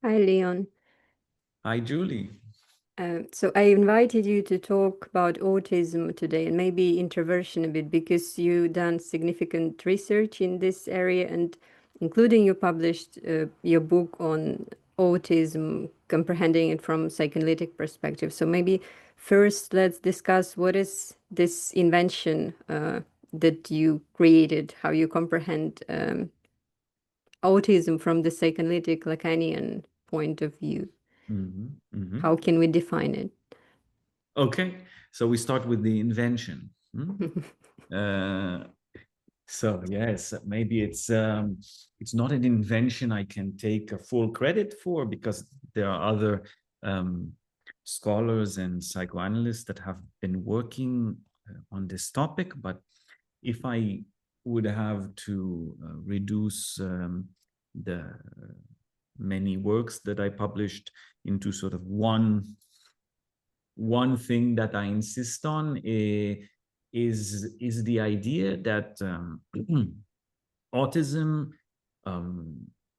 Hi, Leon. Hi, Julie. So I invited you to talk about autism today and maybe introversion a bit because you done significant research in this area and including you published your book on autism, comprehending it from psychoanalytic perspective. So maybe first let's discuss what is this invention that you created, how you comprehend autism from the psychoanalytic Lacanian point of view. How can we define it? Okay, so we start with the invention. Uh, so yes, maybe it's not an invention I can take a full credit for because there are other um, scholars and psychoanalysts that have been working on this topic. But if I would have to reduce the many works that I published into sort of one thing that I insist on is the idea that autism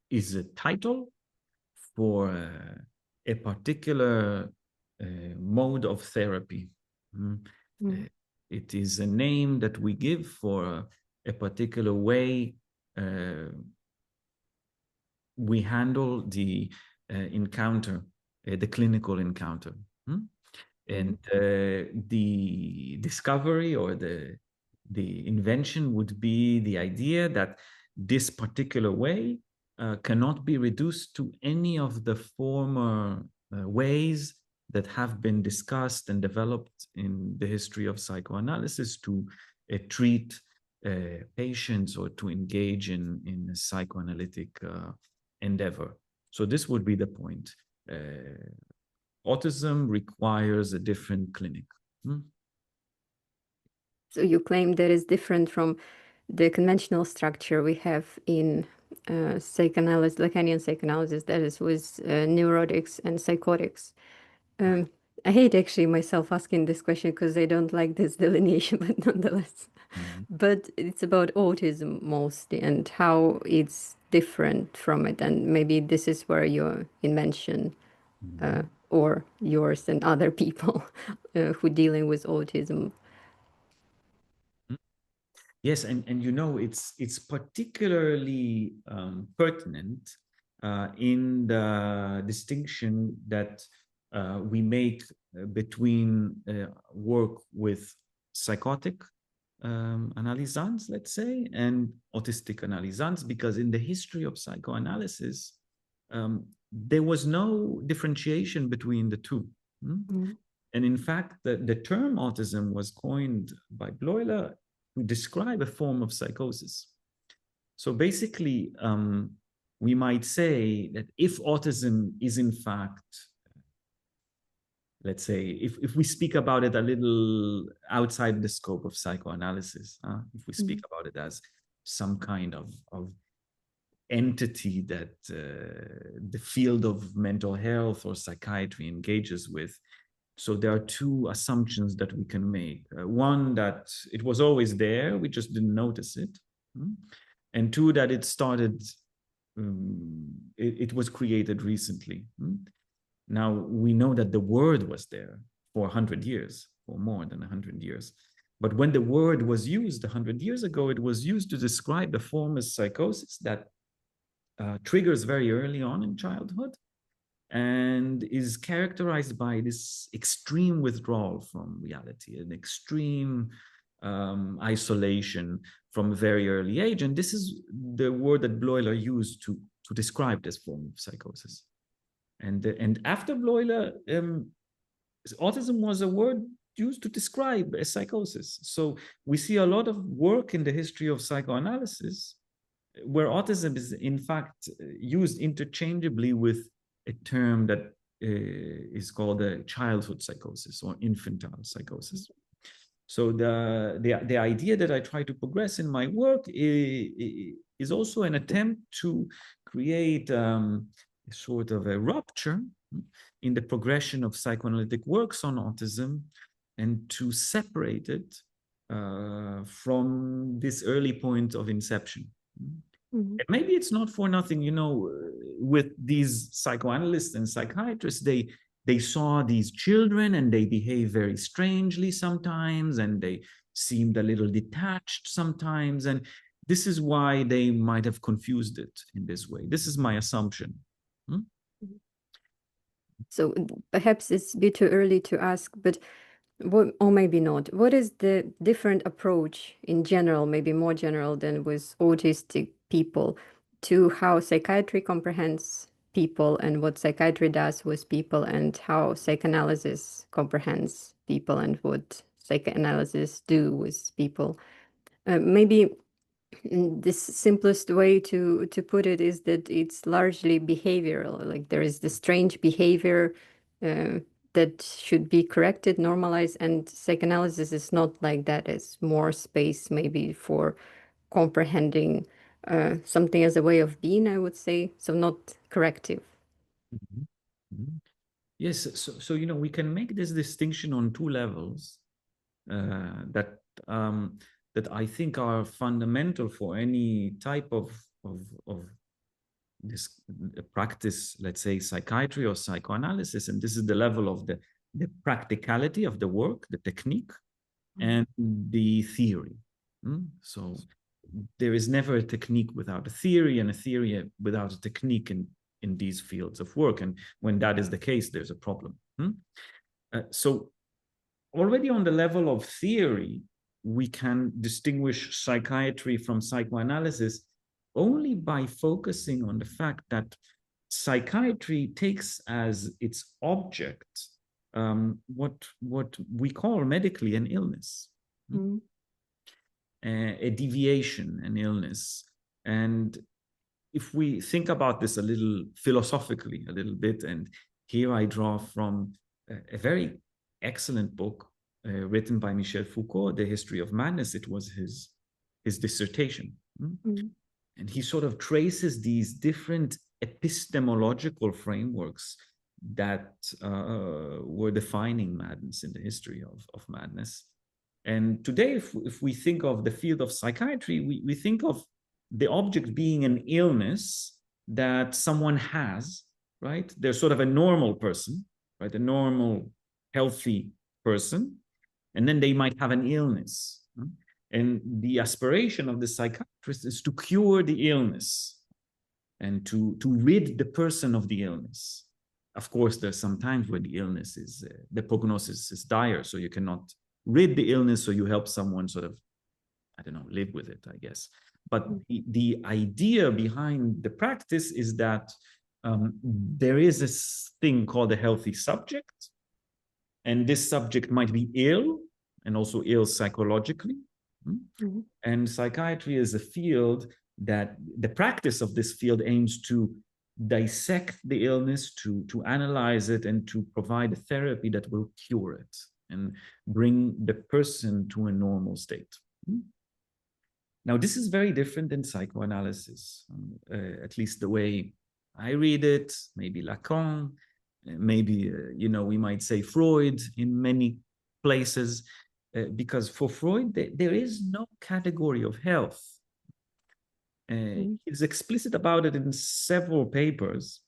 is a title for a particular mode of therapy. It is a name that we give for a particular way we handle the encounter, the clinical encounter. And the discovery or the invention would be the idea that this particular way cannot be reduced to any of the former ways that have been discussed and developed in the history of psychoanalysis to treat patients or to engage in a psychoanalytic endeavor. So this would be the point. Autism requires a different clinic. So you claim that is different from the conventional structure we have in psychoanalysis, Lacanian psychoanalysis, that is with neurotics and psychotics. I hate actually myself asking this question because I don't like this delineation, but nonetheless. But it's about autism mostly and how it's different from it. And maybe this is where your invention or yours and other people who dealing with autism. Yes, and you know it's particularly pertinent in the distinction that we make between work with psychotic analysans, let's say, and autistic analysans, because in the history of psychoanalysis, there was no differentiation between the two. And in fact, the term autism was coined by Bloiler to describe a form of psychosis. So basically, we might say that if autism is in fact, let's say, if we speak about it a little outside the scope of psychoanalysis, if we speak about it as some kind of entity that the field of mental health or psychiatry engages with. So there are two assumptions that we can make. One, that it was always there, we just didn't notice it. And two, that it started, it was created recently. Now, we know that the word was there for 100 years, or more than 100 years. But when the word was used 100 years ago, it was used to describe a form of psychosis that triggers very early on in childhood and is characterized by this extreme withdrawal from reality, an extreme isolation from a very early age. And this is the word that Bloiler used to describe this form of psychosis. And after Bloiler, autism was a word used to describe a psychosis. So we see a lot of work in the history of psychoanalysis where autism is in fact used interchangeably with a term that is called a childhood psychosis or infantile psychosis. So the idea that I try to progress in my work is also an attempt to create sort of a rupture in the progression of psychoanalytic works on autism and to separate it from this early point of inception. And maybe it's not for nothing, you know, with these psychoanalysts and psychiatrists, they saw these children and they behave very strangely sometimes, and they seemed a little detached sometimes. And this is why they might have confused it in this way. This is my assumption. So perhaps it's a bit too early to ask, but what, or maybe not. What is the different approach in general, maybe more general than with autistic people, to how psychiatry comprehends people and what psychiatry does with people, and how psychoanalysis comprehends people and what psychoanalysis do with people? Maybe this simplest way to put it is that it's largely behavioral. Like there is the strange behavior uh, that should be corrected, normalized, and psychoanalysis is not like that. It's more space maybe for comprehending something as a way of being, I would say. So not corrective. Mhm. Mhm. Yes, so you know, we can make this distinction on two levels that that I think are fundamental for any type of this practice, let's say psychiatry or psychoanalysis. And this is the level of the practicality of the work, the technique, and the theory. So there is never a technique without a theory, and a theory without a technique in these fields of work. And when that is the case, there's a problem. So already on the level of theory, we can distinguish psychiatry from psychoanalysis only by focusing on the fact that psychiatry takes as its object what we call medically an illness, a deviation, an illness. And if we think about this a little philosophically, a little bit, and here I draw from a very excellent book written by Michel Foucault, The History of Madness. It was his dissertation. And he sort of traces these different epistemological frameworks that were defining madness in the history of madness. And today, if we think of the field of psychiatry, we think of the object being an illness that someone has, right? They're sort of a normal person, right? A normal, healthy person. And then they might have an illness. And the aspiration of the psychiatrist is to cure the illness and to rid the person of the illness. Of course, there's some times where the illness is, the prognosis is dire, so you cannot rid the illness, so you help someone sort of, I don't know, live with it, I guess. But the idea behind the practice is that there is this thing called a healthy subject, and this subject might be ill and also ill psychologically. And psychiatry is a field that the practice of this field aims to dissect the illness, to analyze it, and to provide a therapy that will cure it and bring the person to a normal state. Now, this is very different than psychoanalysis, at least the way I read it, maybe Lacan, maybe, you know, we might say Freud in many places, because for Freud, there is no category of health. He's explicit about it in several papers,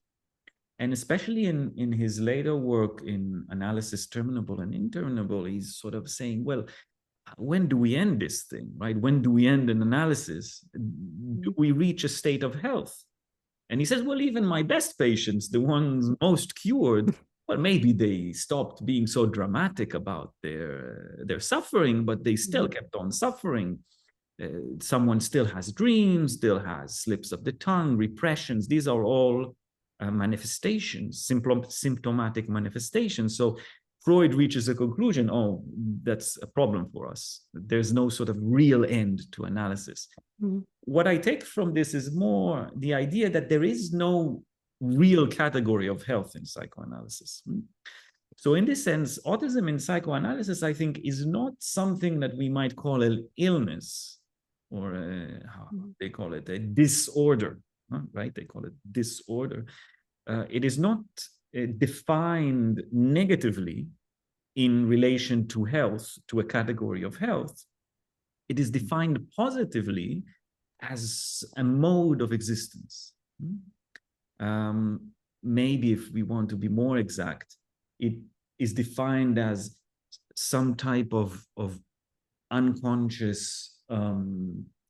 and especially in his later work in Analysis Terminable and Interminable, he's sort of saying, well, when do we end this thing, right? When do we end an analysis? Do we reach a state of health? And he says, well, even my best patients, the ones most cured, well, maybe they stopped being so dramatic about their suffering, but they still kept on suffering. Someone still has dreams, still has slips of the tongue, repressions. These are all manifestations, symptomatic manifestations. So Freud reaches a conclusion, oh, that's a problem for us. There's no sort of real end to analysis. What I take from this is more the idea that there is no real category of health in psychoanalysis. So in this sense, autism in psychoanalysis, I think, is not something that we might call an illness, or how they call it, a disorder, right? They call it disorder. It is not defined negatively in relation to health, to a category of health. It is defined positively as a mode of existence. Maybe if we want to be more exact, it is defined as some type of unconscious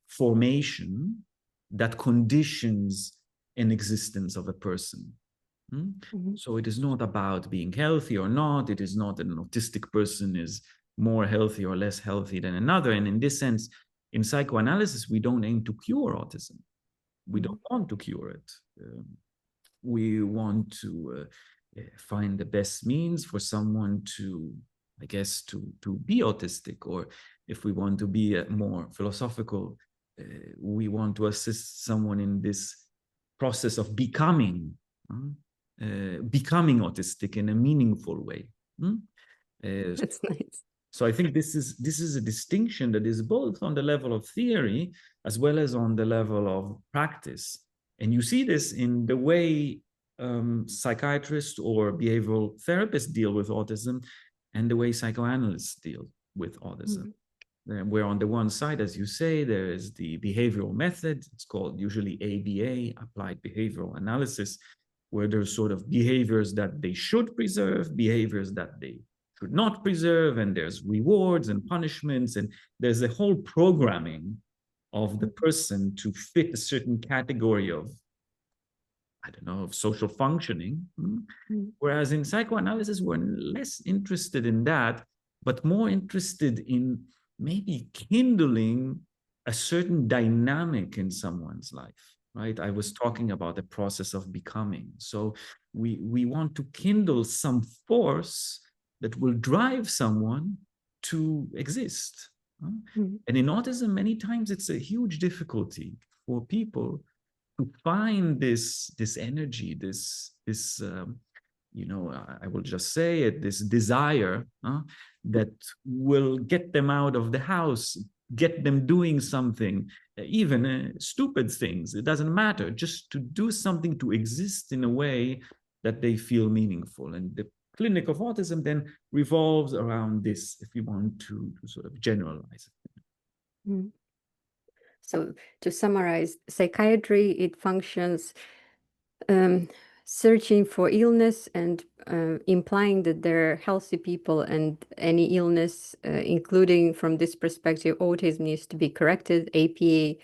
formation that conditions an existence of a person. So it is not about being healthy or not. It is not that an autistic person is more healthy or less healthy than another. And in this sense, in psychoanalysis, we don't aim to cure autism. We don't want to cure it. We want to find the best means for someone to, I guess, to be autistic. Or if we want to be more philosophical, we want to assist someone in this process of becoming autistic in a meaningful way. That's nice. So I think this is a distinction that is both on the level of theory as well as on the level of practice. And you see this in the way psychiatrists or behavioral therapists deal with autism and the way psychoanalysts deal with autism. Where on the one side, as you say, there is the behavioral method. It's called usually ABA, applied behavioral analysis, where there's sort of behaviors that they should preserve, behaviors that they should not preserve, and there's rewards and punishments, and there's a whole programming of the person to fit a certain category of, I don't know, of social functioning. Whereas in psychoanalysis, we're less interested in that, but more interested in maybe kindling a certain dynamic in someone's life, right? I was talking about the process of becoming. So we want to kindle some force that will drive someone to exist. And in autism, many times it's a huge difficulty for people to find this energy, this I will just say it, this desire that will get them out of the house, get them doing something, even stupid things. It doesn't matter, just to do something, to exist in a way that they feel meaningful. And the clinic of autism then revolves around this, if you want to sort of generalize it. So to summarize, psychiatry, it functions searching for illness and implying that they're healthy people, and any illness, including from this perspective, autism needs to be corrected. APA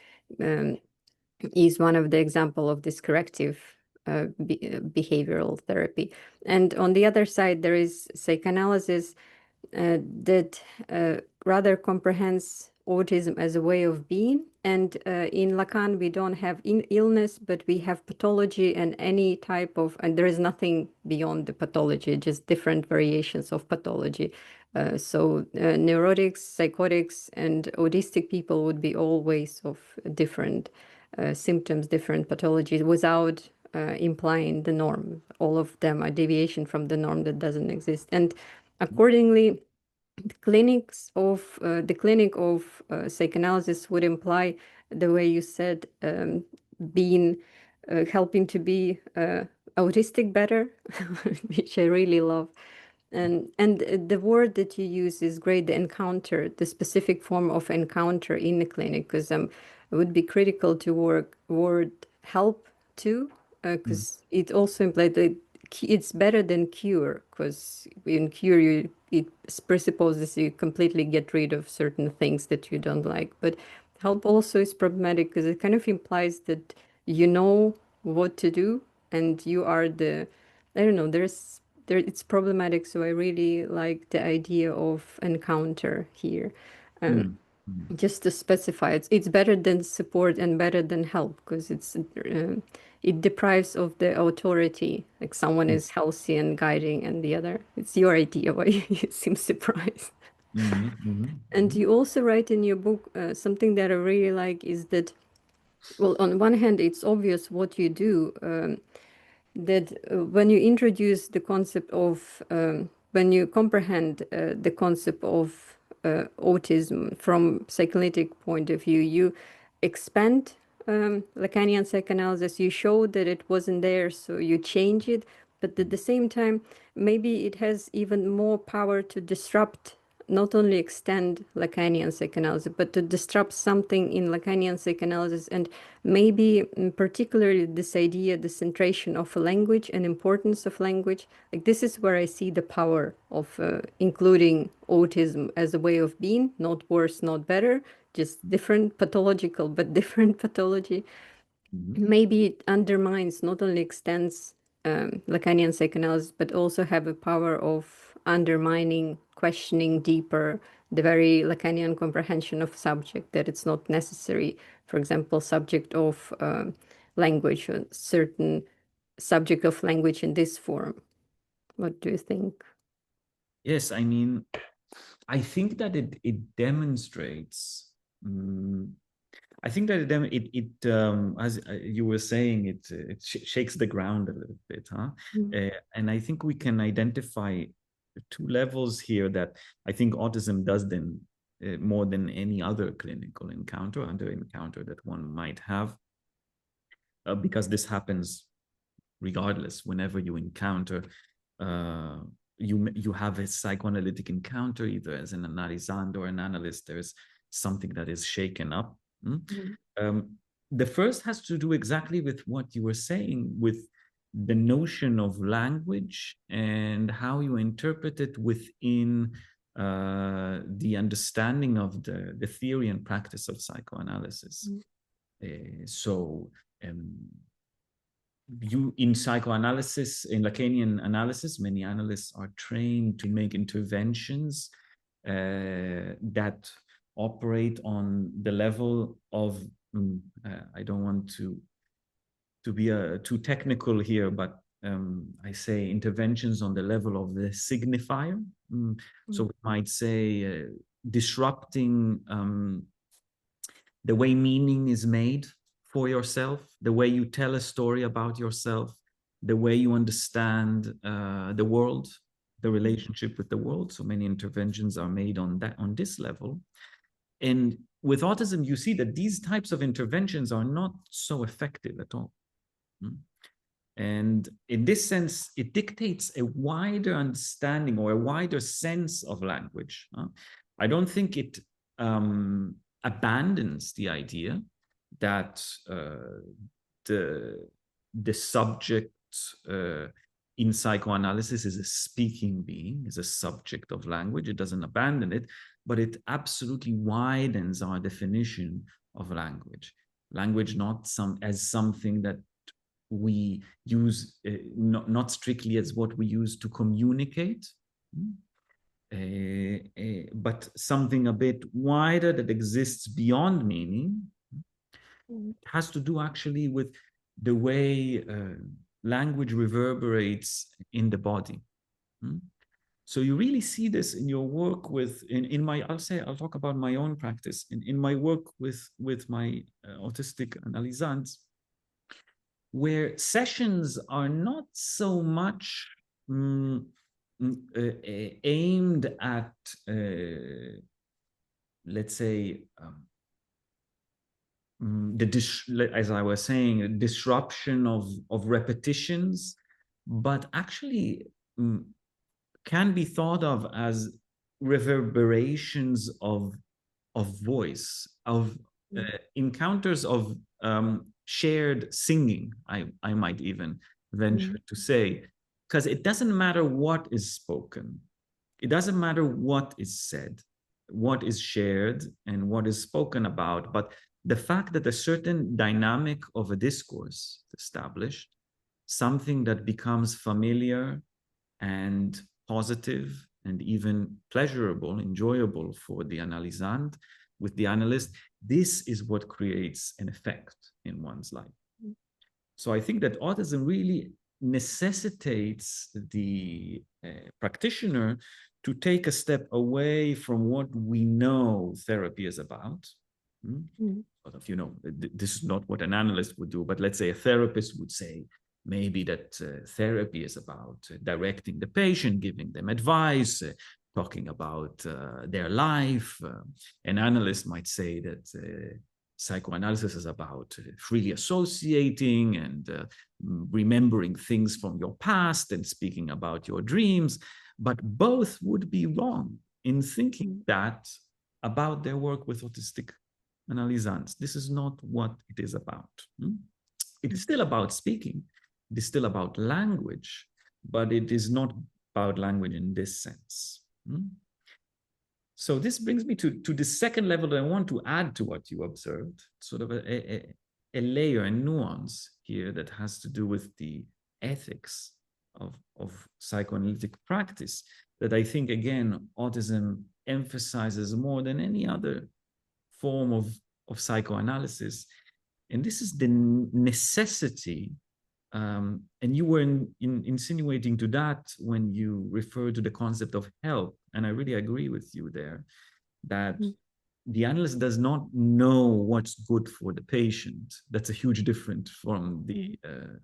is one of the example of this corrective behavioral therapy. And on the other side, there is psychoanalysis that rather comprehends autism as a way of being. And in Lacan, we don't have illness, but we have pathology and any type of, and there is nothing beyond the pathology, just different variations of pathology. So neurotics, psychotics, and autistic people would be all ways of different symptoms, different pathologies, without implying the norm. All of them are deviation from the norm that doesn't exist. And accordingly, the clinic of psychoanalysis would imply, the way you said, being helping to be autistic better, which I really love. And the word that you use is great, the encounter, the specific form of encounter in the clinic, because it would be critical to word help too, because it also implies that it's better than cure, because in cure it presupposes you completely get rid of certain things that you don't like. But help also is problematic because it kind of implies that you know what to do and you are the, I don't know, it's problematic. So I really like the idea of encounter here. Just to specify, it's better than support and better than help, because it deprives of the authority, like someone is healthy and guiding, and the other, it's your idea. Why you seem surprised? And you also write in your book something that I really like is that, well, on one hand, it's obvious what you do, that when you introduce the concept of, when you comprehend the concept of autism from psychoanalytic point of view, you expand Lacanian psychoanalysis, you show that it wasn't there, so you change it. But at the same time, maybe it has even more power to disrupt not only extend Lacanian psychoanalysis, but to disrupt something in Lacanian psychoanalysis, and maybe particularly this idea, the centration of a language and importance of language. Like this is where I see the power of including autism as a way of being, not worse, not better, just different pathological, but different pathology. Maybe it undermines, not only extends Lacanian psychoanalysis, but also have a power of undermining, questioning deeper the very Lacanian comprehension of subject, that it's not necessary, for example, subject of language, a certain subject of language in this form. What do you think? Yes, I mean, I think that it demonstrates. I think that as you were saying, it shakes the ground a little bit, huh? And I think we can identify two levels here that I think autism does then more than any other clinical encounter, that one might have, because this happens regardless. Whenever you encounter, you have a psychoanalytic encounter, either as an analysand or an analyst. There's something that is shaken up. The first has to do exactly with what you were saying, with the notion of language and how you interpret it within the understanding of the theory and practice of psychoanalysis. You in psychoanalysis, in Lacanian analysis, many analysts are trained to make interventions that operate on the level of, I don't want to be too technical here, but I say interventions on the level of the signifier. So we might say disrupting the way meaning is made for yourself, the way you tell a story about yourself, the way you understand the world, the relationship with the world. So many interventions are made on this level. And with autism, you see that these types of interventions are not so effective at all. And in this sense, it dictates a wider understanding or a wider sense of language. I don't think it abandons the idea that the subject in psychoanalysis is a speaking being, is a subject of language. It doesn't abandon it, but it absolutely widens our definition of language. Language not as something that we use, not strictly as what we use to communicate, but something a bit wider that exists beyond meaning. It has to do actually with the way language reverberates in the body. So you really see this in your work I'll talk about my own practice. In my work with my autistic analysants, where sessions are not so much aimed at, let's say, as I was saying, disruption of repetitions, but actually can be thought of as reverberations of voice, of encounters of shared singing, I might even venture to say, because it doesn't matter what is spoken. It doesn't matter what is said, what is shared, and what is spoken about, but the fact that a certain dynamic of a discourse is established, something that becomes familiar and positive and even pleasurable, enjoyable for the analysand, with the analyst, this is what creates an effect in one's life. So I think that autism really necessitates the practitioner to take a step away from what we know therapy is about. Sort of, this is not what an analyst would do, but let's say a therapist would say maybe that therapy is about directing the patient, giving them advice, talking about their life. An analyst might say that psychoanalysis is about freely associating and remembering things from your past and speaking about your dreams, but both would be wrong. in thinking that about their work with autistic analysants. This is not what it is about. It is still about speaking. It is still about language, but it is not about language in this sense. So this brings me to the second level that I want to add to what you observed, sort of a layer and nuance here that has to do with the ethics of psychoanalytic practice that I think, again, autism emphasizes more than any other form of psychoanalysis. And this is the necessity, and you were insinuating to that when you refer to the concept of help. And I really agree with you there, that the analyst does not know what's good for the patient. That's a huge difference from the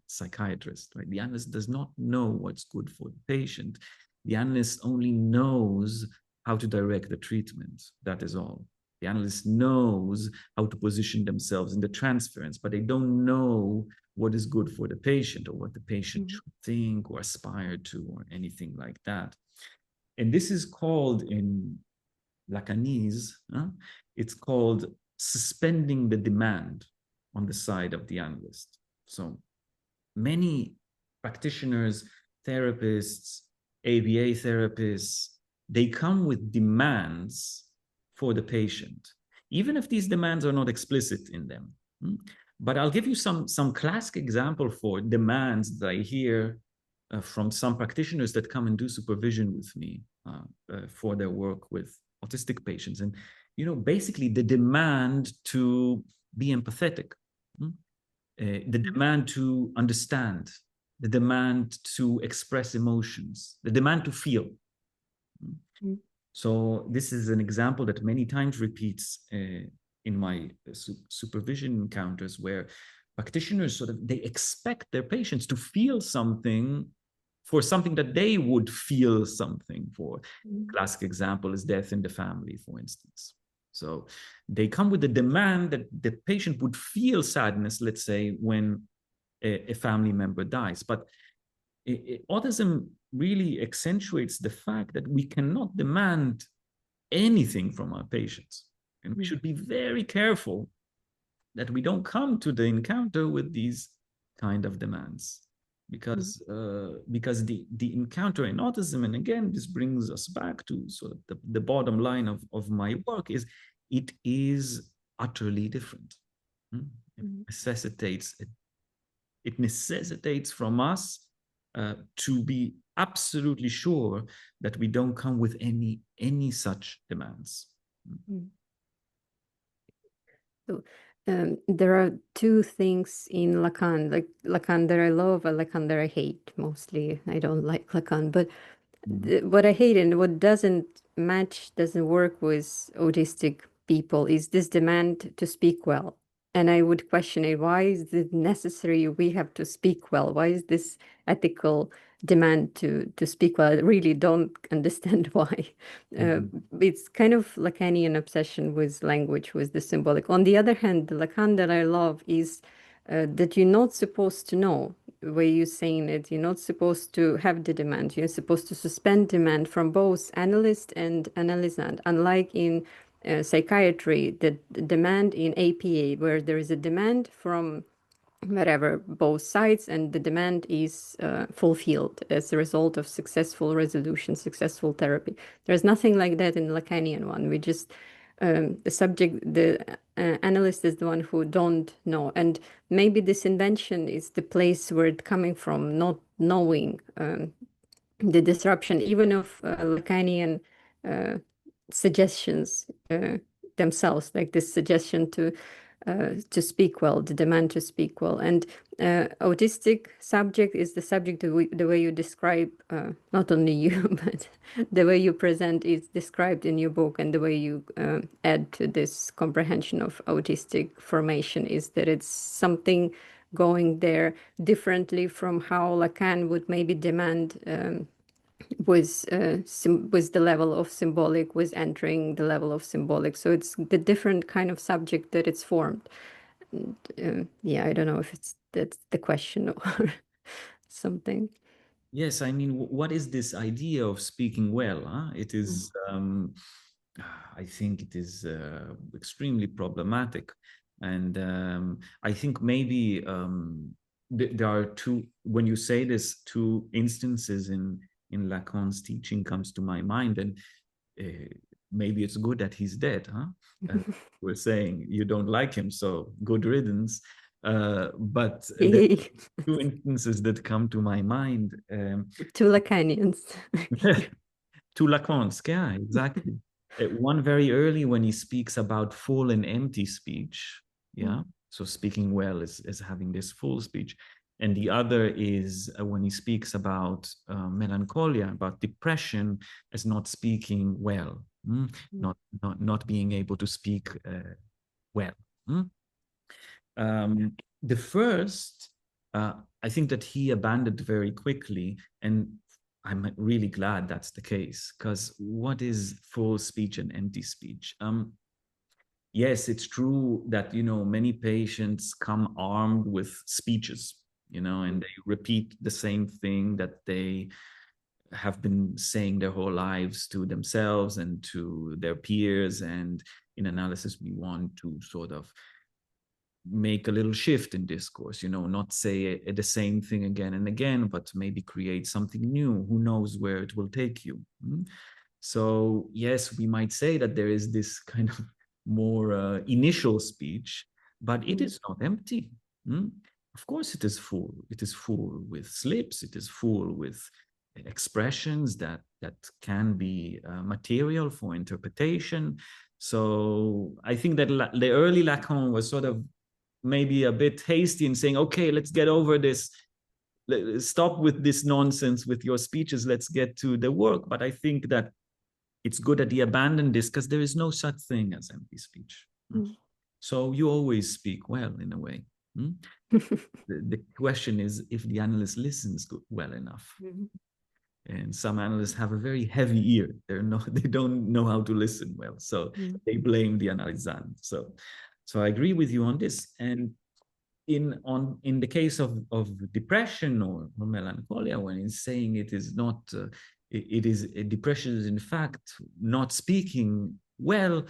psychiatrist, right? The analyst does not know what's good for the patient. The analyst only knows how to direct the treatment. That is all. The analyst knows how to position themselves in the transference, but they don't know what is good for the patient or what the patient should think or aspire to or anything like that. And this is called in Lacanese, it's called suspending the demand on the side of the analyst. So many practitioners, therapists, ABA therapists, they come with demands for the patient, even if these demands are not explicit in them. But I'll give you some classic example for demands that I hear from some practitioners that come and do supervision with me for their work with autistic patients. And, basically the demand to be empathetic, the demand to understand, the demand to express emotions, the demand to feel. So this is an example that many times repeats in my supervision encounters, where practitioners they expect their patients to feel something for something that they would feel something for. Classic example is death in the family, for instance. So they come with the demand that the patient would feel sadness, let's say, when a family member dies. But autism really accentuates the fact that we cannot demand anything from our patients. And we should be very careful that we don't come to the encounter with these kind of demands. Because the encounter in autism, and again, this brings us back to sort of the bottom line of my work, is it is utterly different. It necessitates from us to be absolutely sure that we don't come with any such demands. So, there are two things in Lacan, like Lacan that I love and Lacan that I hate. Mostly, I don't like Lacan, but what I hate and what doesn't work with autistic people is this demand to speak well. And I would question it. Why is it necessary we have to speak well? Why is this ethical demand to speak well? I really don't understand why. It's kind of Lacanian obsession with language, with the symbolic. On the other hand, the Lacan that I love is that you're not supposed to know where you're saying it. You're not supposed to have the demand. You're supposed to suspend demand from both analyst and analysand. Unlike in psychiatry, the demand in APA, where there is a demand from whatever, both sides, and the demand is fulfilled as a result of successful resolution, successful therapy. There's nothing like that in the Lacanian one. We just, the analyst is the one who don't know. And maybe this invention is the place where it's coming from, not knowing the disruption, even of Lacanian suggestions themselves, like this suggestion to speak well, the demand to speak well. And autistic subject is the subject, the way you describe, not only you, but the way you present is described in your book, and the way you add to this comprehension of autistic formation is that it's something going there differently from how Lacan would maybe demand with the level of symbolic, with entering the level of symbolic. So it's the different kind of subject that it's formed. And, yeah, I don't know if that's the question or something. Yes, I mean, what is this idea of speaking well? Huh? It Mm. is, I think it is extremely problematic. And I think maybe there are two, when you say this, two instances in Lacan's teaching comes to my mind. And maybe it's good that he's dead, huh? We're saying you don't like him, so good riddance. But the Yay. two instances that come to my mind. Two Lacanians. To Lacan's, yeah, exactly. One very early when he speaks about full and empty speech, yeah. So speaking well is having this full speech, and the other is when he speaks about melancholia, about depression, as not speaking well, not being able to speak well. The first, I think that he abandoned very quickly, and I'm really glad that's the case, because what is full speech and empty speech? Yes, it's true that, many patients come armed with speeches, and they repeat the same thing that they have been saying their whole lives to themselves and to their peers. And in analysis, we want to sort of make a little shift in discourse, not say the same thing again and again, but maybe create something new. Who knows where it will take you? So, yes, we might say that there is this kind of more initial speech, but it is not empty. Of course, it is full. It is full with slips. It is full with expressions that can be material for interpretation. So I think that the early Lacan was sort of maybe a bit hasty in saying, okay, let's get over this. Stop with this nonsense with your speeches. Let's get to the work. But I think that it's good that he abandoned this because there is no such thing as empty speech. So you always speak well in a way. The question is if the analyst listens well enough. And some analysts have a very heavy ear. They don't know how to listen well. So they blame the analysand. So I agree with you on this. And in the case of depression or melancholia, when it's saying it is not, it is depression is in fact not speaking well.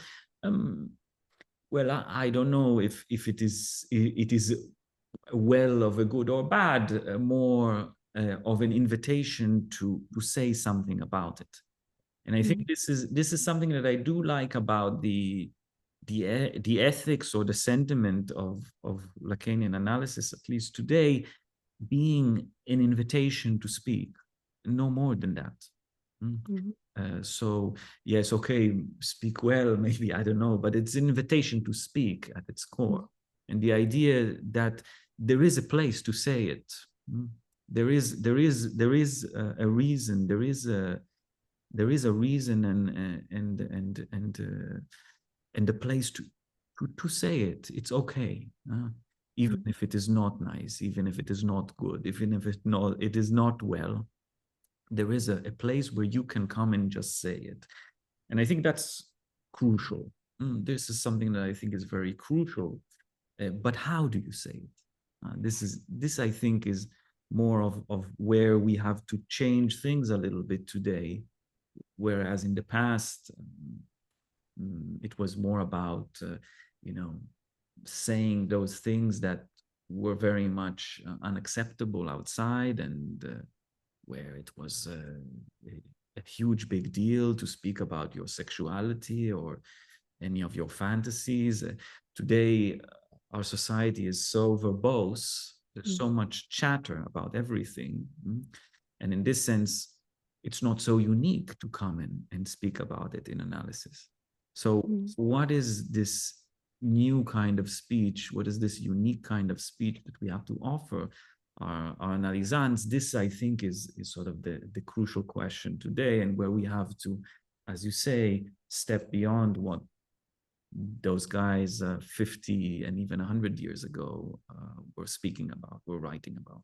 Well, I don't know if it is well of a good or bad, more of an invitation to say something about it. And I think this is something that I do like about the ethics or the sentiment of Lacanian analysis, at least today, being an invitation to speak, no more than that. So yes, okay, speak well, maybe, I don't know, but it's an invitation to speak at its core. And the idea that there is a place to say it. There is a reason. There is a reason and a place to say it. It's okay, even if it is not nice, even if it is not good, even if it is not well. There is a place where you can come and just say it, and I think that's crucial. This is something that I think is very crucial. But how do you say it? This I think is more of where we have to change things a little bit today, whereas in the past it was more about saying those things that were very much unacceptable outside, and where it was a huge big deal to speak about your sexuality or any of your fantasies. Today, our society is so verbose. There's so much chatter about everything. And in this sense, it's not so unique to come in and speak about it in analysis. So what is this new kind of speech? What is this unique kind of speech that we have to offer our analysans? This, I think, is sort of the crucial question today, and where we have to, as you say, step beyond what those guys 50 and even 100 years ago were speaking about, were writing about.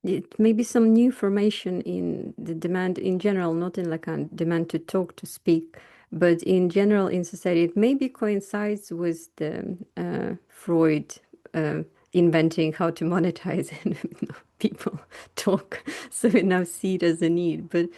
It may be some new formation in the demand in general, not in Lacan, demand to talk, to speak, but in general in society. It maybe coincides with the Freud inventing how to monetize and people talk. So we now see it as a need. But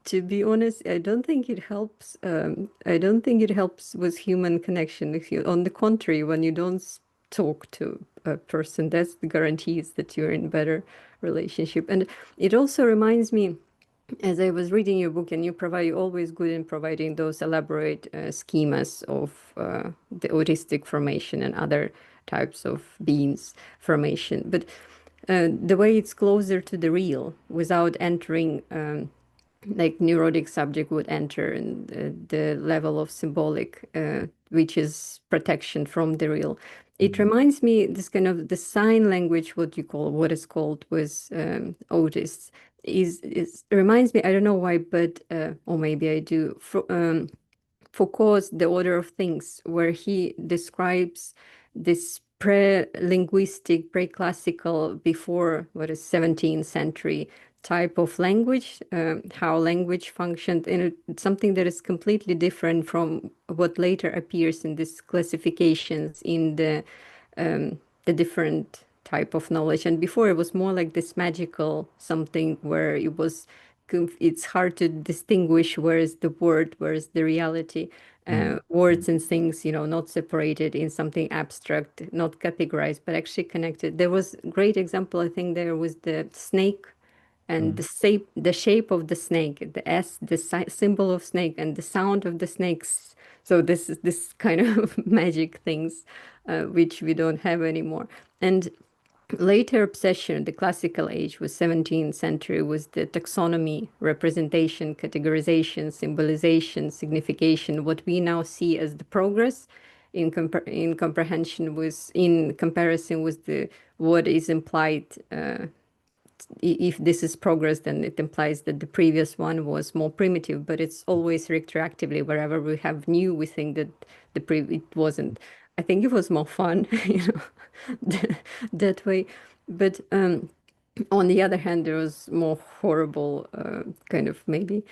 to be honest, I don't think it helps. I don't think it helps with human connection. If you, on the contrary, when you don't talk to a person, that's the guarantees that you're in better relationship. And it also reminds me, as I was reading your book, and you're always good in providing those elaborate schemas of the autistic formation and other types of beings formation. But the way it's closer to the real, without entering, like neurotic subject would enter, and the level of symbolic, which is protection from the real. It reminds me this kind of the sign language, what is called with autists, is reminds me, I don't know why, but or maybe I do, Foucault's The Order of Things, where he describes this pre-linguistic, pre-classical, before what is 17th century type of language, how language functioned, and it's something that is completely different from what later appears in these classifications in the different type of knowledge. And before it was more like this magical something where it's hard to distinguish where is the word, where is the reality. Words and things, not separated in something abstract, not categorized, but actually connected. There was a great example, I think, there was the snake and the shape of the snake, the S, the symbol of snake, and the sound of the snakes. So this is this kind of magic things, which we don't have anymore. And later obsession, the classical age was 17th century, was the taxonomy, representation, categorization, symbolization, signification. What we now see as the progress in comprehension was in comparison with the what is implied. If this is progress, then it implies that the previous one was more primitive, but it's always retroactively. Wherever we have new, we think that it wasn't. I think it was more fun, that way. But on the other hand, there was more horrible, kind of maybe.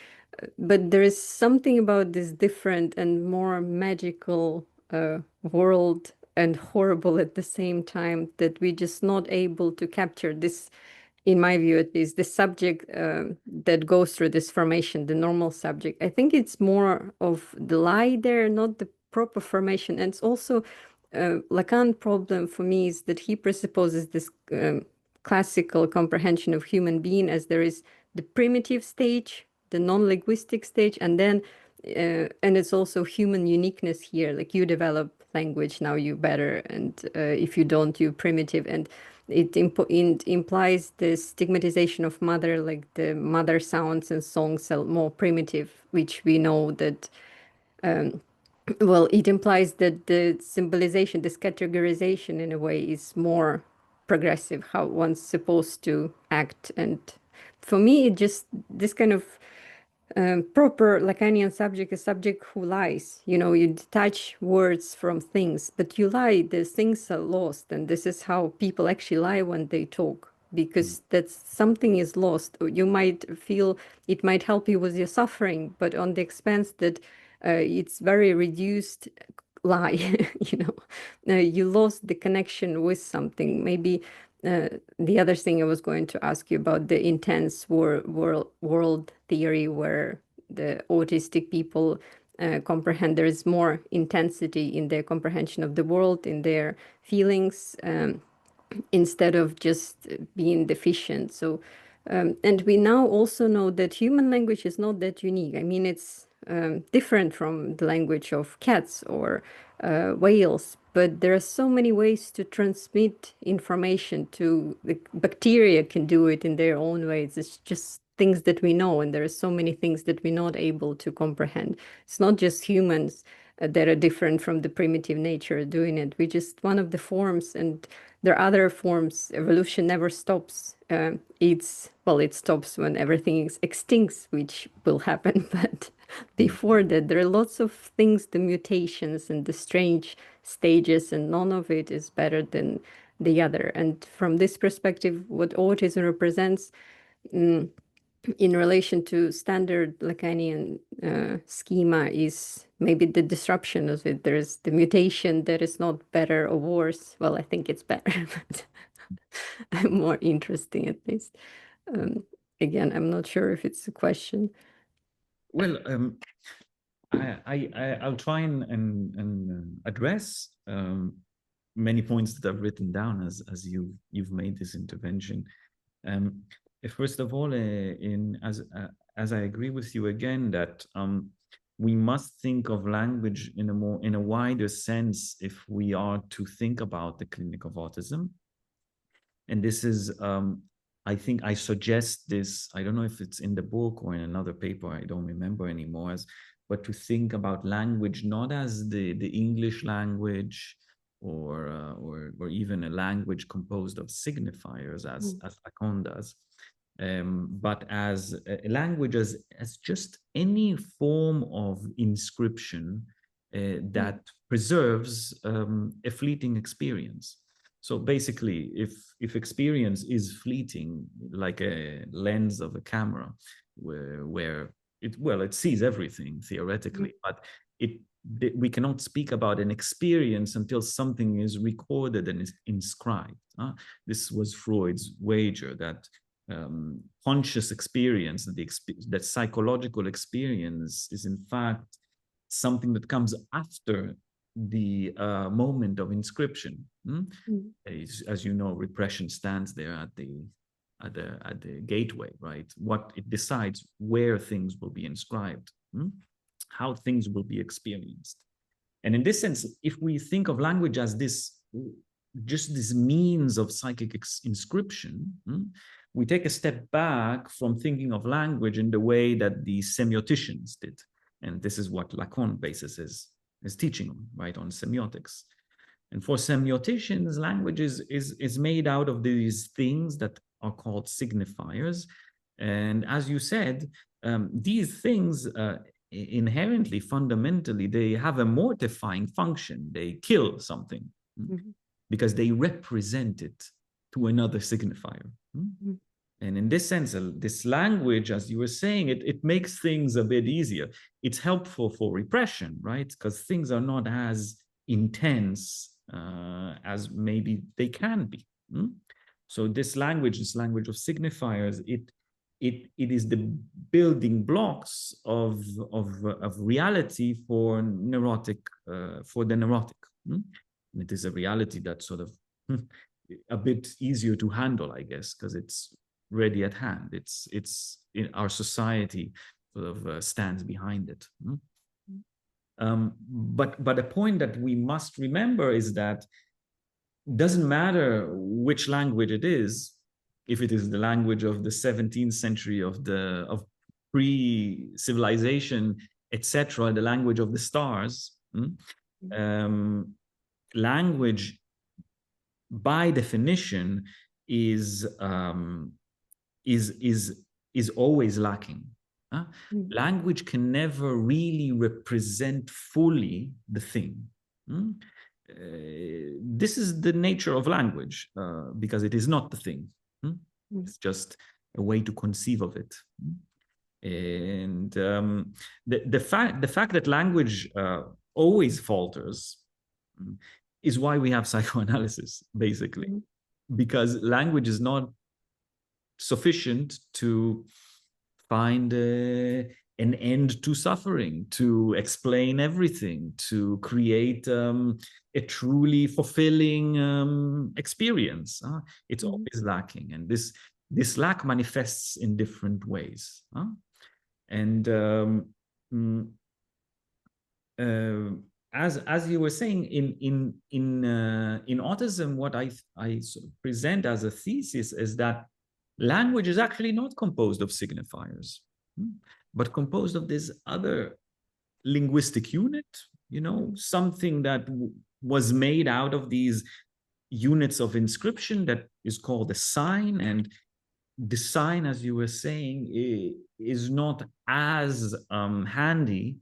But there is something about this different and more magical world, and horrible at the same time, that we're just not able to capture this, in my view at least, the subject that goes through this formation, the normal subject. I think it's more of the lie there, not the proper formation. And it's also Lacan problem for me is that he presupposes this classical comprehension of human being as there is the primitive stage, the non-linguistic stage, and then and it's also human uniqueness here. Like you develop language, now you better, and if you don't, you primitive. And it implies the stigmatization of mother, like the mother sounds and songs are more primitive, which we know that well, it implies that the symbolization, this categorization in a way is more progressive, how one's supposed to act. And for me, it just, this kind of proper Lacanian subject, a subject who lies. You detach words from things, but you lie, the things are lost. And this is how people actually lie when they talk, because that's something is lost. You might feel it might help you with your suffering, but on the expense that it's very reduced lie. You lost the connection with something. Maybe the other thing I was going to ask you about, the intense world theory, where the autistic people comprehend there is more intensity in their comprehension of the world, in their feelings, instead of just being deficient. So, and we now also know that human language is not that unique. I mean, it's different from the language of cats or whales, but there are so many ways to transmit information to the bacteria can do it in their own ways. It's just things that we know, and there are so many things that we're not able to comprehend. It's not just humans that are different from the primitive nature doing it. We just one of the forms, and there are other forms. Evolution never stops. It stops when everything is extinct, which will happen. But before that, there are lots of things, the mutations and the strange stages, and none of it is better than the other. And from this perspective, what autism represents, in relation to standard Lacanian schema is maybe the disruption of it. There's the mutation that is not better or worse. Well, I think it's better, but more interesting at least. Again, I'm not sure if it's a question. Well, I'll try and address many points that I've written down as you've made this intervention. First of all, as I agree with you again that we must think of language in a wider sense if we are to think about the clinic of autism. And this is, I think I suggest this, I don't know if it's in the book or in another paper, I don't remember anymore, but to think about language not as the English language or even a language composed of signifiers as Lacan does, but as a language as just any form of inscription that preserves a fleeting experience. So basically, if experience is fleeting, like a lens of a camera, where it sees everything theoretically, but we cannot speak about an experience until something is recorded and is inscribed. This was Freud's wager that conscious experience, that psychological experience, is in fact something that comes after the moment of inscription. As you know, repression stands there at the gateway, right? What it decides where things will be inscribed, how things will be experienced. And in this sense, if we think of language as just this means of psychic inscription, we take a step back from thinking of language in the way that the semioticians did. And this is what Lacan bases his teaching on, right, on semiotics. And for semioticians, language is made out of these things that are called signifiers. And as you said, these things inherently, fundamentally, they have a mortifying function. They kill something because they represent it to another signifier. And in this sense, this language, as you were saying, it makes things a bit easier. It's helpful for repression, right? Because things are not as intense as maybe they can be. So this language of signifiers, it is the building blocks of reality for the neurotic. It is a reality that's sort of a bit easier to handle, I guess, because it's ready at hand. It's in our society sort of stands behind it. But a point that we must remember is that it doesn't matter which language it is, if it is the language of the 17th century of pre-civilization, etc., the language of the stars. Language, by definition, is always lacking. Language can never really represent fully the thing. This is the nature of language, because it is not the thing. It's just a way to conceive of it. And the fact that language always falters is why we have psychoanalysis, basically, because language is not sufficient to find an end to suffering, to explain everything, to create a truly fulfilling experience. It's always lacking, and this lack manifests in different ways. And as you were saying, in autism, what I present as a thesis is that language is actually not composed of signifiers, but composed of this other linguistic unit, something that was made out of these units of inscription that is called a sign. And the sign, as you were saying, is not as handy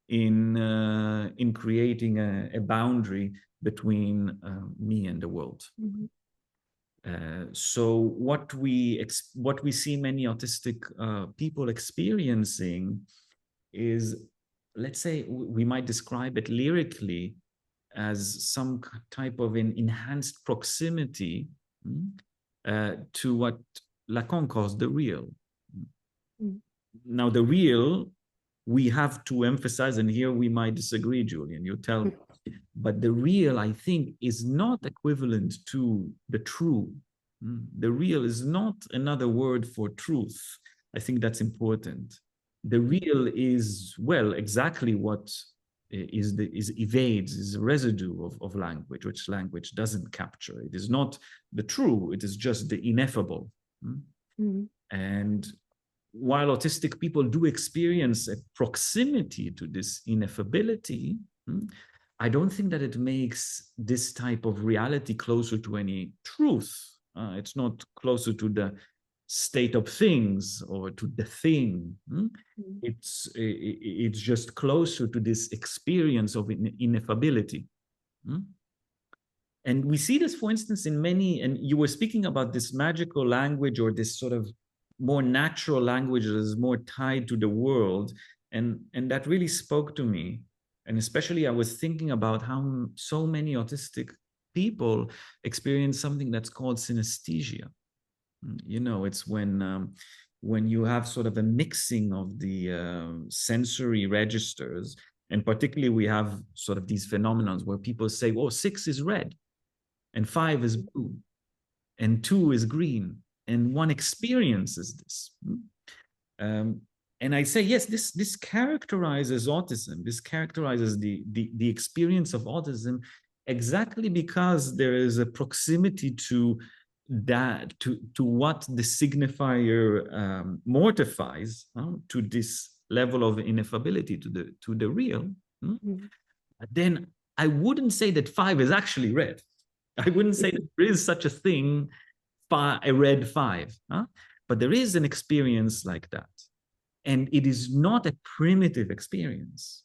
in creating a boundary between me and the world. So what we see many autistic people experiencing is, let's say, we might describe it lyrically as some type of an enhanced proximity to what Lacan calls the real. Mm. Now, the real, we have to emphasize, and here we might disagree, Julian, you tell me, but the real, I think, is not equivalent to the true. The real is not another word for truth. I think that's important. The real is, well, exactly what evades, is a residue of language, which language doesn't capture. It is not the true, it is just the ineffable. And while autistic people do experience a proximity to this ineffability, I don't think that it makes this type of reality closer to any truth. It's not closer to the state of things or to the thing. It's just closer to this experience of ineffability. And we see this, for instance, in many, and you were speaking about this magical language or this sort of more natural language that is more tied to the world. And that really spoke to me. And especially I was thinking about how so many autistic people experience something that's called synesthesia. You know, it's when you have sort of a mixing of the sensory registers, and particularly we have sort of these phenomena where people say, oh, 6 is red, and 5 is blue, and 2 is green, and one experiences this. And I say, yes, this characterizes autism. This characterizes the experience of autism exactly because there is a proximity to that, to what the signifier mortifies, to this level of ineffability, to the real. Then I wouldn't say that 5 is actually red. I wouldn't say that there is such a thing, a red 5. But there is an experience like that. And it is not a primitive experience.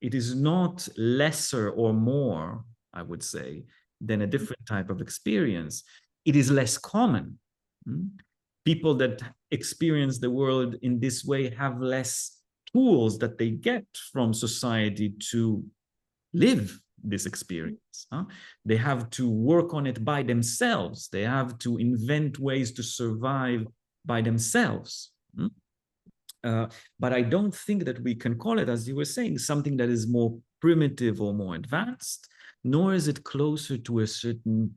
It is not lesser or more, I would say, than a different type of experience. It is less common. People that experience the world in this way have less tools that they get from society to live this experience. They have to work on it by themselves. They have to invent ways to survive by themselves. But I don't think that we can call it, as you were saying, something that is more primitive or more advanced, nor is it closer to a certain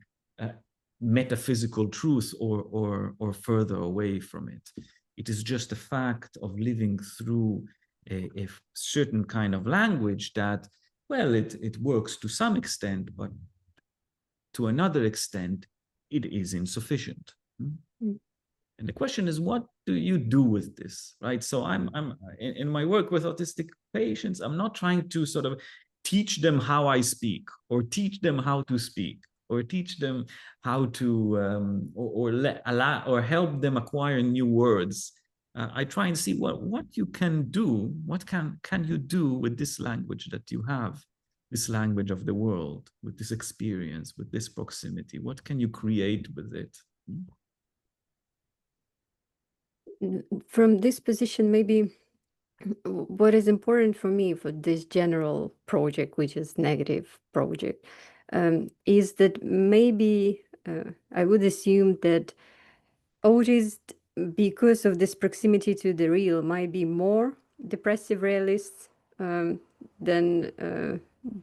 metaphysical truth or further away from it. It is just a fact of living through a certain kind of language that, well, it works to some extent, but to another extent, it is insufficient. And the question is, what do you do with this, right? So I'm in my work with autistic patients, I'm not trying to sort of teach them how I speak, or teach them how to speak, or teach them how to or help them acquire new words. I try and see what you can do. What can you do with this language that you have, this language of the world, with this experience, with this proximity? What can you create with it? From this position, maybe what is important for me for this general project, which is negative project, is that maybe I would assume that autists, because of this proximity to the real, might be more depressive realists than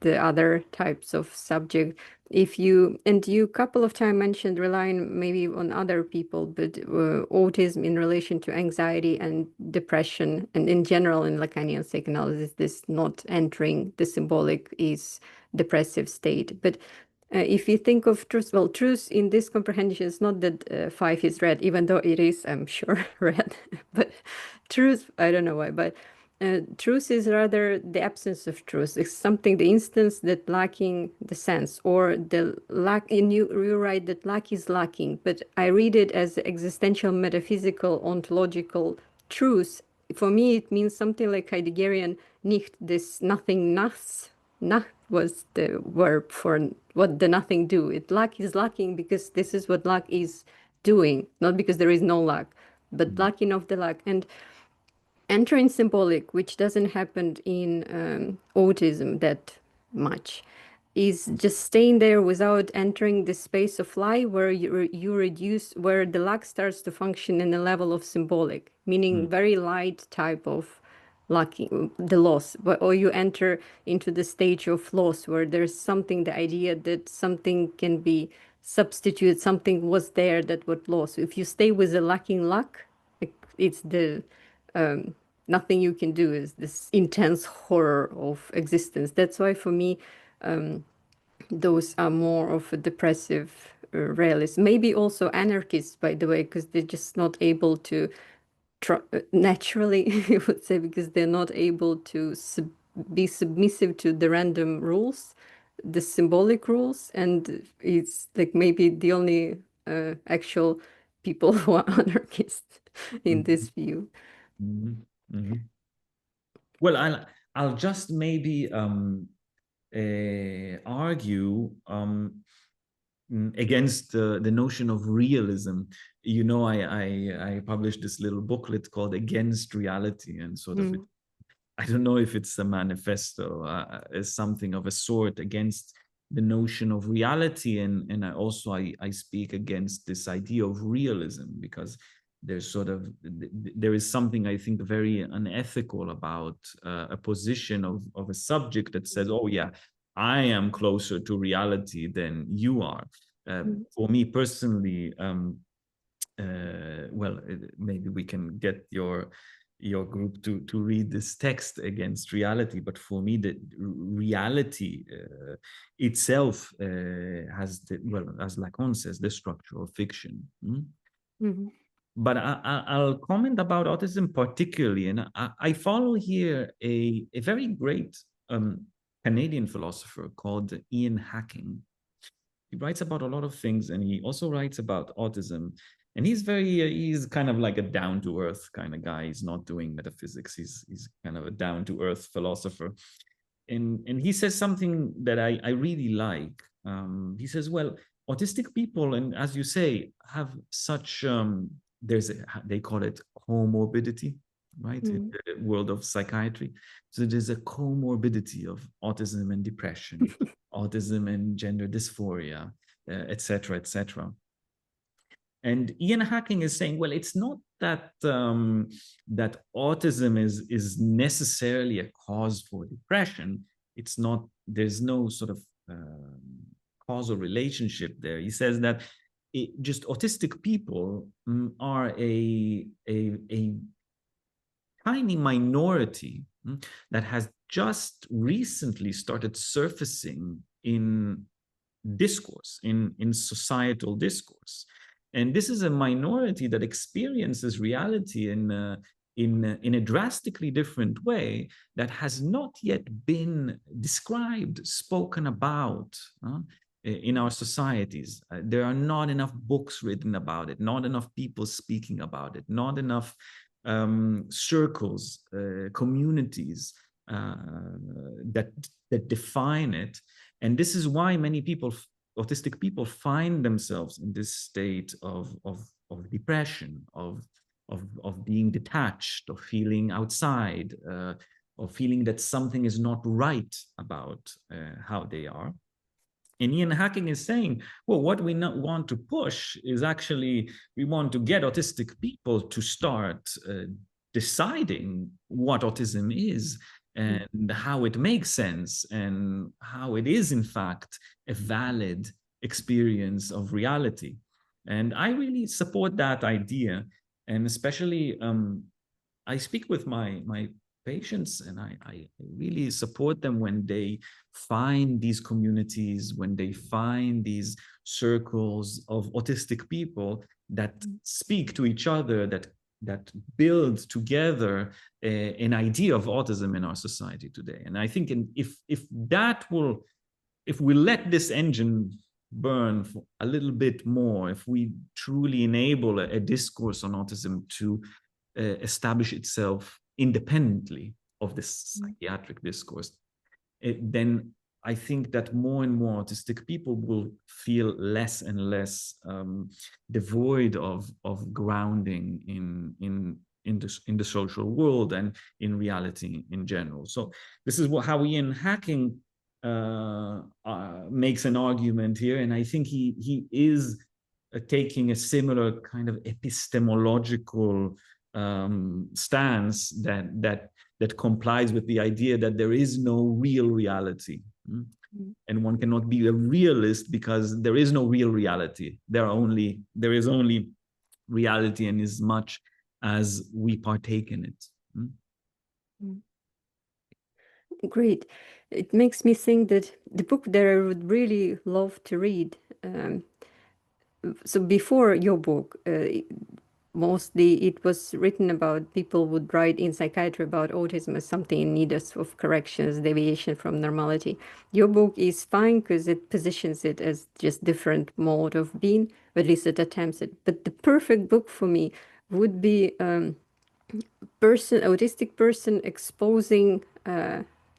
the other types of subject. If you, and you a couple of times mentioned relying maybe on other people, but autism in relation to anxiety and depression, and in general in Lacanian psychoanalysis, this not entering the symbolic is depressive state. But if you think of truth, well, truth in this comprehension is not that 5 is red, even though it is, I'm sure, red. But truth, I don't know why, but truth is rather the absence of truth. It's something, the instance that lacking the sense, or the lack, and you write that lack is lacking, but I read it as existential, metaphysical, ontological truth. For me, it means something like Heideggerian nicht, this nothingness, was the verb for what the nothing do. Luck is lacking because this is what luck is doing, not because there is no luck, but lacking of the luck. And entering symbolic, which doesn't happen in autism that much, is just staying there without entering the space of light where you reduce, where the luck starts to function in a level of symbolic, meaning very light type of lucky, the loss, or you enter into the stage of loss where there's something, the idea that something can be substituted, something was there that was lost. If you stay with the lacking luck, it's the nothing you can do, is this intense horror of existence. That's why for me, those are more of a depressive realist. Maybe also anarchists, by the way, because they're just not able to naturally, I would say, because they're not able to be submissive to the random rules, the symbolic rules, and it's like maybe the only actual people who are anarchists in this view. Well, I'll just maybe argue against the notion of realism. You know, I published this little booklet called Against Reality, and sort of, I don't know if it's a manifesto, as something of a sort against the notion of reality, and I speak against this idea of realism, because there's sort of, there is something, I think, very unethical about a position of a subject that says, oh yeah, I am closer to reality than you are. For me personally, well, maybe we can get your group to read this text Against Reality, but for me, the reality itself has the, well, as Lacan says, the structure of fiction. But I'll comment about autism particularly, and I follow here a very great Canadian philosopher called Ian Hacking. He writes about a lot of things, and he also writes about autism. And he's he's kind of like a down-to-earth kind of guy. He's not doing metaphysics. He's kind of a down-to-earth philosopher. And he says something that I really like. He says, well, autistic people, and as you say, have such, they call it comorbidity, right? In the world of psychiatry. So there's a comorbidity of autism and depression, autism and gender dysphoria, et cetera, et cetera. And Ian Hacking is saying, well, it's not that that autism is necessarily a cause for depression. It's not, there's no sort of causal relationship there. He says that just autistic people are a tiny minority that has just recently started surfacing in discourse, in societal discourse. And this is a minority that experiences reality in a drastically different way that has not yet been described, spoken about in our societies. There are not enough books written about it, not enough people speaking about it, not enough circles, communities that define it. And this is why many people, autistic people, find themselves in this state of depression, of being detached, of feeling outside, of feeling that something is not right about how they are. And Ian Hacking is saying, well, what we not want to push is actually, we want to get autistic people to start deciding what autism is, and how it makes sense, and how it is, in fact, a valid experience of reality. And I really support that idea. And especially, I speak with my patients, and I really support them when they find these communities, when they find these circles of autistic people that speak to each other, that build together an idea of autism in our society today. And I think if we let this engine burn for a little bit more, if we truly enable a discourse on autism to establish itself independently of this psychiatric discourse, then I think that more and more autistic people will feel less and less devoid of grounding in the social world and in reality in general. So this is how Ian Hacking makes an argument here, and I think he is taking a similar kind of epistemological stance that complies with the idea that there is no real reality. And one cannot be a realist because there is no real reality. There is only reality in as much as we partake in it. Great. It makes me think that the book that I would really love to read. So before your book, mostly it was written about, people would write in psychiatry about autism as something in need of corrections, deviation from normality. Your book is fine because it positions it as just different mode of being, or at least it attempts it. But the perfect book for me would be autistic person exposing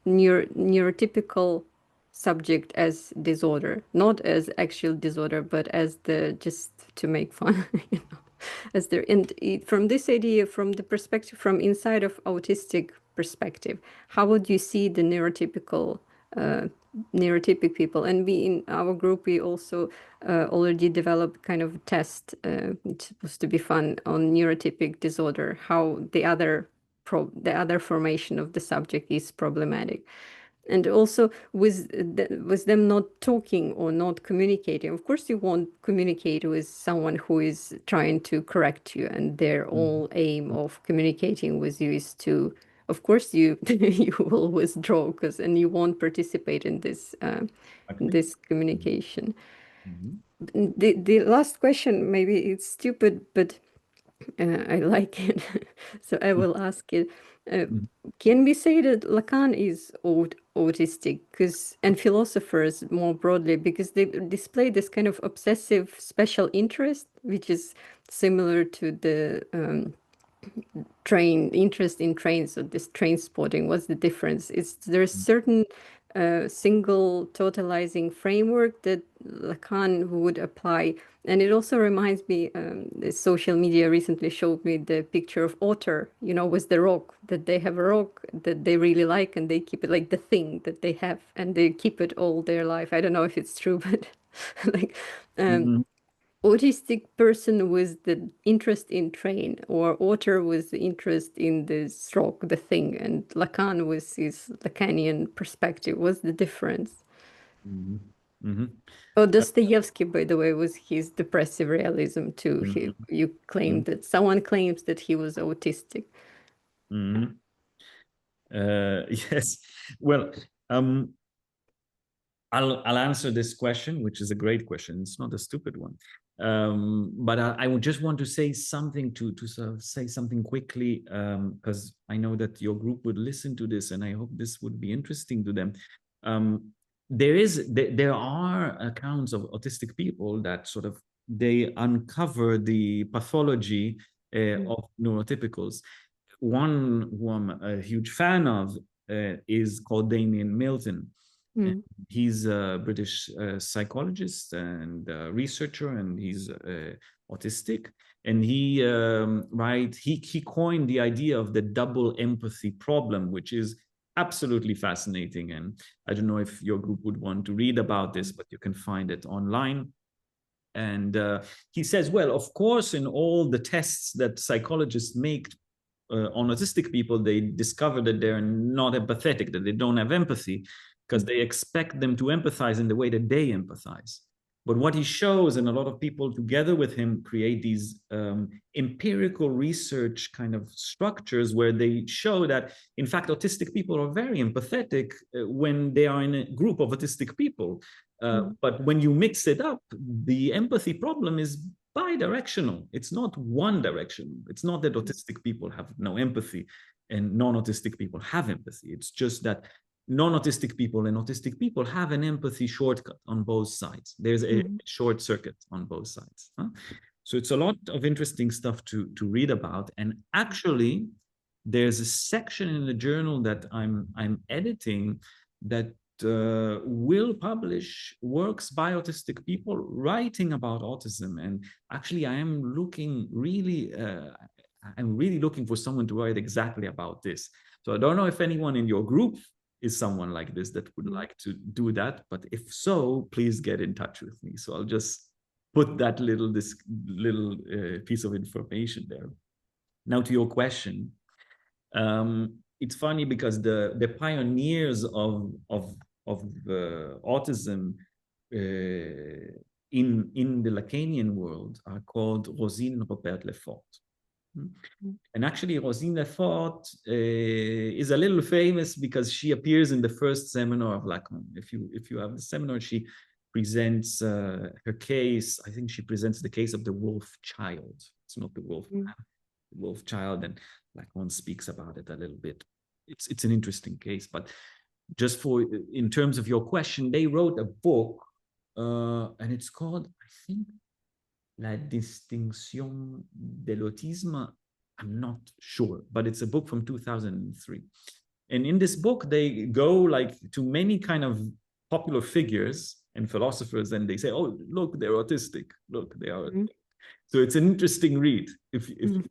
neurotypical subject as disorder, not as actual disorder, but as the, just to make fun, you know, as their, and from this idea, from the perspective, from inside of autistic perspective, how would you see the neurotypic people? And we, in our group, we also already developed kind of a test, it's supposed to be fun, on neurotypic disorder, how the other formation of the subject is problematic. And also with them not talking or not communicating. Of course, you won't communicate with someone who is trying to correct you, and their whole aim of communicating with you is to, of course, you you will withdraw, because, and you won't participate in this communication. The last question, maybe it's stupid, but I like it, so I will ask it. Can we say that Lacan is autistic? Because, and philosophers more broadly, because they display this kind of obsessive special interest, which is similar to the interest in trains, or this train spotting. What's the difference? There's certain single totalizing framework that Lacan would apply. And it also reminds me, the social media recently showed me the picture of otter, you know, with the rock, that they have a rock that they really like, and they keep it like the thing that they have, and they keep it all their life. I don't know if it's true, but like autistic person with the interest in train, or otter with the interest in the rock, the thing, and Lacan with his Lacanian perspective. What's the difference? Oh, Dostoevsky, by the way, was his depressive realism too. You claimed that someone claims that he was autistic. Yes. Well, I'll answer this question, which is a great question. It's not a stupid one. But I would just want to say something to sort of say something quickly, because I know that your group would listen to this, and I hope this would be interesting to them. There are accounts of autistic people that sort of, they uncover the pathology of neurotypicals. One who I'm a huge fan of is called Damien Milton. He's a British psychologist and researcher, and he's autistic. And he coined the idea of the double empathy problem, which is absolutely fascinating. And I don't know if your group would want to read about this, but you can find it online. And he says, well, of course, in all the tests that psychologists make on autistic people, they discover that they're not empathetic, that they don't have empathy, because they expect them to empathize in the way that they empathize. But what he shows, and a lot of people together with him create these empirical research kind of structures where they show that, in fact, autistic people are very empathetic when they are in a group of autistic people. But when you mix it up, the empathy problem is bi-directional. It's not one directional. It's not that autistic people have no empathy and non-autistic people have empathy. It's just that non-autistic people and autistic people have an empathy shortcut on both sides. There's a short circuit on both sides. So it's a lot of interesting stuff to read about. And actually, there's a section in the journal that I'm editing that will publish works by autistic people writing about autism. And actually, I'm really looking for someone to write exactly about this. So I don't know if anyone in your group is someone like this that would like to do that, but if so, please get in touch with me. So I'll just put that this little piece of information there. Now to your question, it's funny because the pioneers of autism in the Lacanian world are called Rosine and Robert Lefort. And actually, Rosine Lefort is a little famous because she appears in the first seminar of Lacan. If you have the seminar, she presents her case. I think she presents the case of the wolf child. It's not the wolf man, the wolf child, and Lacan speaks about it a little bit. It's an interesting case, but just in terms of your question, they wrote a book, and it's called, I think, La Distinction de l'Autisme. I'm not sure, but it's a book from 2003. And in this book, they go to many kind of popular figures and philosophers, and they say, oh, look, they're autistic. Look, they are. So it's an interesting read if you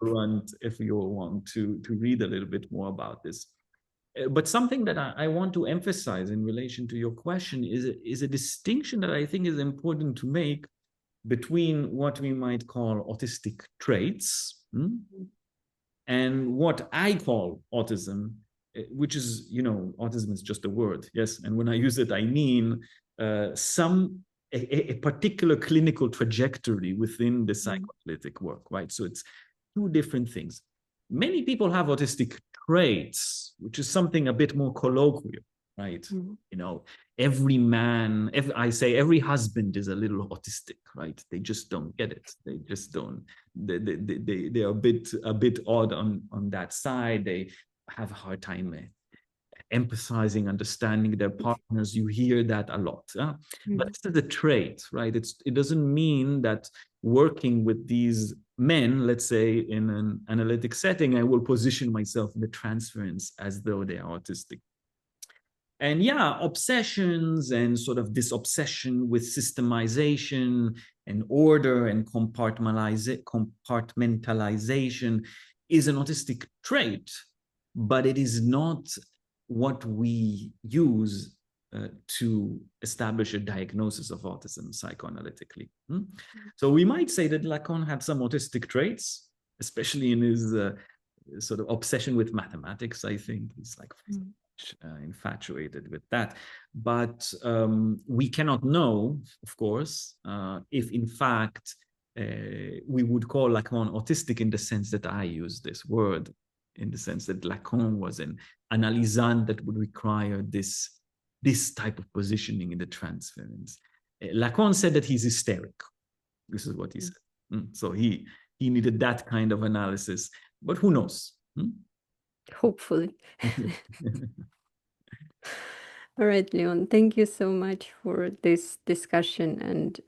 want to read a little bit more about this. But something that I want to emphasize in relation to your question is a distinction that I think is important to make between what we might call autistic traits and what I call autism, which is, autism is just a word, yes? And when I use it, I mean a particular clinical trajectory within the psychoanalytic work, right? So it's two different things. Many people have autistic traits, which is something a bit more colloquial, right? Every husband is a little autistic, right? They just don't get it. They just don't. They are a bit odd on that side. They have a hard time empathizing, understanding their partners. You hear that a lot. But this is a trait, right? It doesn't mean that working with these men, let's say in an analytic setting, I will position myself in the transference as though they are autistic. And obsessions and sort of this obsession with systemization and order and compartmentalization is an autistic trait, but it is not what we use to establish a diagnosis of autism psychoanalytically. So we might say that Lacan had some autistic traits, especially in his sort of obsession with mathematics. I think he's infatuated with that. But we cannot know, of course, if in fact we would call Lacan autistic in the sense that I use this word, in the sense that Lacan was an analysant that would require this type of positioning in the transference. Lacan said that he's hysteric. This is what he said. So he needed that kind of analysis, but who knows? Hopefully. All right, Leon, thank you so much for this discussion, and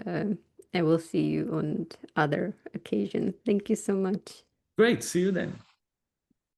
I will see you on other occasions. Thank you so much. Great, see you then.